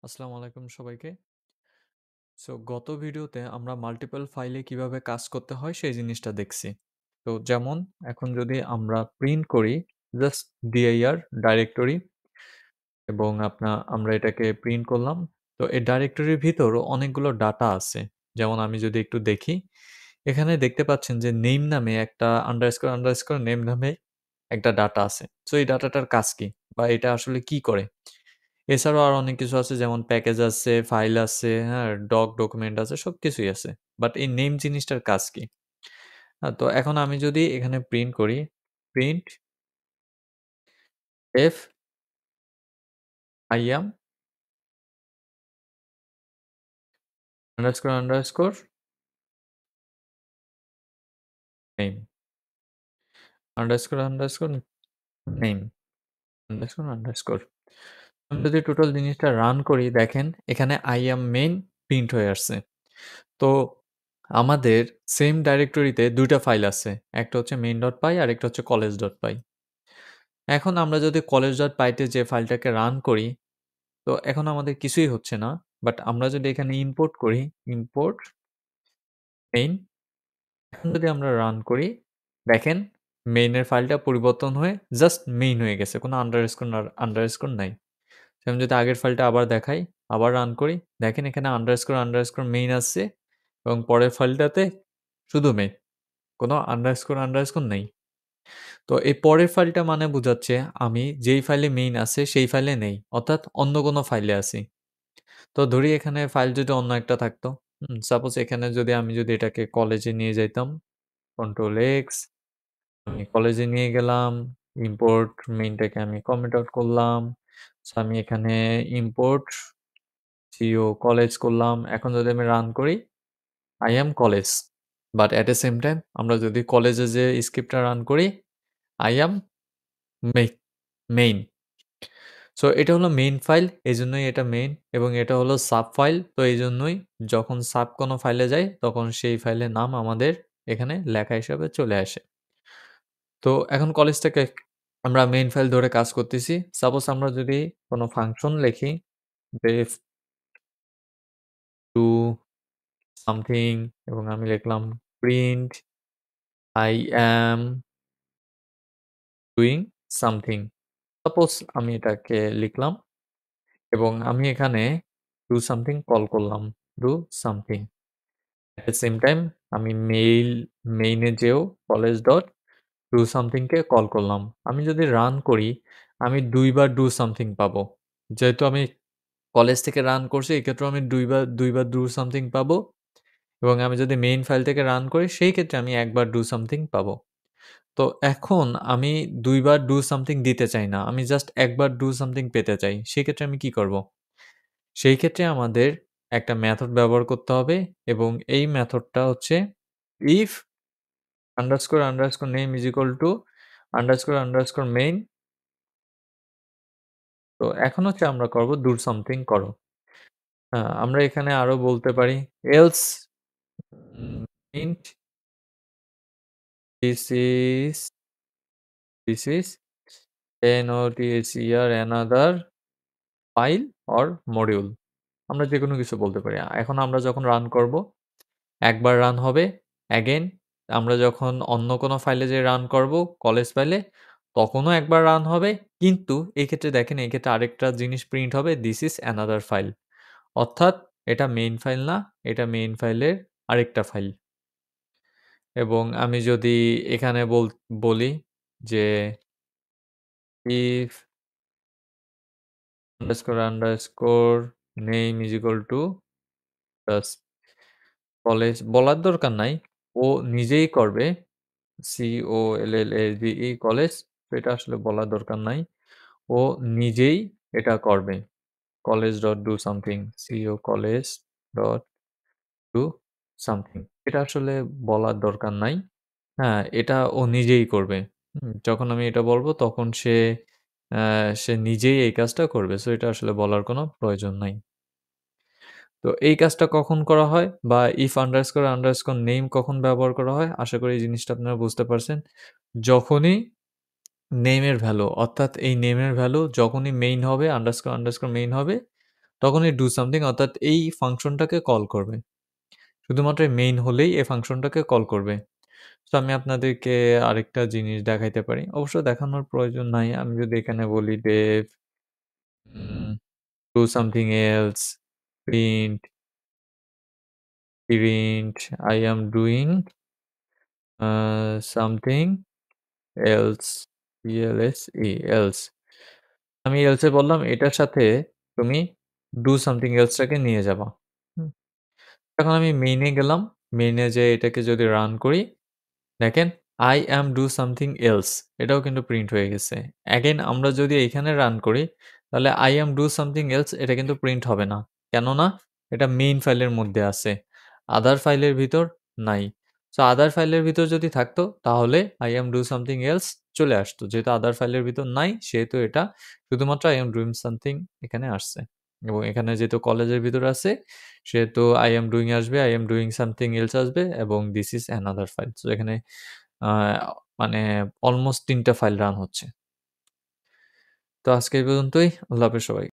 আসসালামু আলাইকুম সবাইকে। সো গত ভিডিওতে আমরা মাল্টিপল ফাইলে কিভাবে কাজ করতে হয় সেই জিনিসটা দেখছি। তো যেমন এখন যদি আমরা প্রিন্ট করি জাস্ট dir ডাইরেক্টরি এবং আমরা এটাকে প্রিন্ট করলাম। তো এই ডাইরেক্টরির ভিতর অনেকগুলো ডাটা আছে। যেমন আমি যদি একটু দেখি, এখানে দেখতে পাচ্ছেন যে নেম নামে একটা আন্ডারস্কোর নেম নামে একটা ডাটা আছে। সো এই ডাটাটার কাজ কি? বা এটা আসলে কি করে? এছাড়াও আরো অনেক কিছু আছে যেমন প্যাকেজ আছে, ফাইল আছে, হ্যাঁ? ডকুমেন্ট আছে, সবকিছুই আছে। বাট এই নেম জিনিসটার কাজ কি? তো এখন আমি যদি এখানে প্রিন্ট করি, print F I am underscore name, underscore name, underscore. আমি যদি টোটাল জিনিসটা রান করি দেখেন এখানে আই এম মেইন প্রিন্ট হয়ে আসছে। তো আমাদের সেম ডাইরেক্টরিতে ২ টা ফাইল আছে। একটা হচ্ছে main.py আরেকটা হচ্ছে college.py। এখন আমরা যদি college.py তে যে ফাইলটাকে রান করি, তো এখন আমাদের কিছুই হচ্ছে না। বাট আমরা যদি এখানে ইম্পোর্ট করি, ইম্পোর্ট মেইন, এখন যদি আমরা রান করি, দেখেন মেইনের ফাইলটা পরিবর্তন হয়ে জাস্ট মেইন হয়ে গেছে। কোনো আন্ডারস্কোর নাই। আমি যদি আগের ফাইলটা আবার দেখাই, আবার রান করি, দেখেন এখানে আন্ডারস্কোর মেইন আসছে এবং পরের ফাইলটাতে শুধু মেইন। কোনো আন্ডারস্কোর নেই। তো এই পরের ফাইলটা মানে বোঝাচ্ছে আমি যেই ফাইলে মেইন আছে সেই ফাইলে নেই। অর্থাৎ অন্য কোনো ফাইলে আছি। তো ধরি এখানে ফাইল যদি অন্য একটা থাকতো। সাপোজ এখানে যদি আমি যদি এটাকে কলেজে নিয়ে যাইতাম, কন্ট্রোল এক্স, আমি কলেজে নিয়ে গেলাম, ইম্পোর্ট মেইনটাকে আমি কমেন্ট আউট করলাম। সো আমি এখানে ইম্পোর্ট সিও কলেজ করলাম। এখন যদি আমি রান করি, I am college. But at the same time আমরা যদি কলেজে যে স্ক্রিপ্টটা রান করি, I am make main. So এটা হলো মেইন ফাইল, এজন্যই এটা মেইন এবং এটা হলো সাব ফাইল। তো এইজন্যই যখন সাব কোনো ফাইলে যাই তখন সেই ফাইলের নাম আমাদের এখানে লেখা হিসাবে চলে আসে। তো এখন কলেজটাকে আমরা মেইন ফাইল ধরে কাজ করতেছি। সাপোজ আমরা যদি কোনো ফাংশন লিখি def to something এবং আমি লিখলাম print I am doing something. Suppose আমি এটাকে লিখলাম এবং আমি এখানে do something কল করলাম। do something. At the same time আমি মেইনে যেয়েও college dot do something K call করলাম। আমি যদি রান করি আমি ২ বার do something পাবো। যেহেতু আমি কলেজ থেকে রান করছি এক্ষেত্রেও আমি ২ বার do something পাবো এবং আমি যদি মেইন ফাইল থেকে রান করি সেই ক্ষেত্রে আমি ১ বার do something পাবো। তো এখন আমি ২ বার do something দিতে চাই না। আমি জাস্ট ১ বার do something পেতে চাই। সেক্ষেত্রে আমি কি করব? সেই ক্ষেত্রে আমাদের একটা মেথড ব্যবহার করতে হবে এবং এই মেথডটা হচ্ছে if __name is equal to __main। তো এখন হচ্ছে আমরা করব do something করো। আমরা এখানে আরো বলতে পারি else int this is another file or module। আমরা যেকোনো কিছু বলতে পারি। এখন আমরা যখন রান করব, একবার রান হবে। অ্যাগেইন আমরা যখন অন্য কোনো ফাইলে যেয়ে রান করব, কলেজ ফাইলে, তখনও একবার রান হবে। কিন্তু এক্ষেত্রে দেখেন এক্ষেত্রে আরেকটা জিনিস প্রিন্ট হবে this is another file। অর্থাৎ এটা মেইন ফাইল না, এটা মেইন ফাইলের আরেকটা ফাইল। এবং আমি যদি এখানে বলি যে if __name is equal to just college বলার দরকার নাই। ও নিজেই করবে। COLLAGE college. তো এটা আসলে বলার দরকার নাই। ও নিজেই এটা করবে। college.doSomething college.do something এটা আসলে বলার দরকার নাই। হ্যাঁ, এটা ও নিজেই করবে। যখন আমি এটা বলব তখন সে নিজেই এই কাজটা করবে। সো এটা আসলে বলার কোনো প্রয়োজন নাই। তো এই কাজটা কখন করা হয় বা if__name কখন ব্যবহার করা হয়? আশা করি এই জিনিসটা আপনারা বুঝতে পারছেন। যখনই নেমের ভ্যালু অর্থাৎ এই নেমের ভ্যালু যখনই মেইন হবে, __main হবে তখন এই do something অর্থাৎ এই ফাংশনটাকে কল করবে। শুধুমাত্র মেইন হলেই এই ফাংশনটাকে কল করবে। সো আমি আপনাদেরকে আরেকটা জিনিস দেখাইতে পারি। অবশ্য দেখানোর প্রয়োজন নাই। আমি যদি এখানে বলি def do something else, print I am doing something else, else আমি else এ বললাম এটার সাথে তুমি do something else টাকে নিয়ে যাবা। হুম? এখন আমি মেইন এ গেলাম। মেইন এ যেয়ে এটাকে যদি রান করি, দেখেন I am do something else এটাও কিন্তু প্রিন্ট হয়ে গেছে। এগেইন আমরা যদি এখানে রান করি, তাহলে I am do something else এটা কিন্তু প্রিন্ট হবে না। কেননা এটা মেইন ফাইলের মধ্যে আছে। আদার ফাইলের ভিতর নাই। সো আদার ফাইলের ভিতর যদি থাকতো তাহলে I am do something else চলে আসতো। যেহেতু আদার ফাইলের ভিতর নাই সেহেতু এটা শুধুমাত্র I am doing something এখানে আসছে। এবং এখানে যেহেতু কলেজের ভিতরে আছে সেহেতু I am doing আসবে, I am doing something else আসবে এবং this is another file. So এখানে আ মানে অলমোস্ট ৩ টা ফাইল রান হচ্ছে। তো আজকে এই পর্যন্তই। আল্লাহ হাফেজ সবাইকে।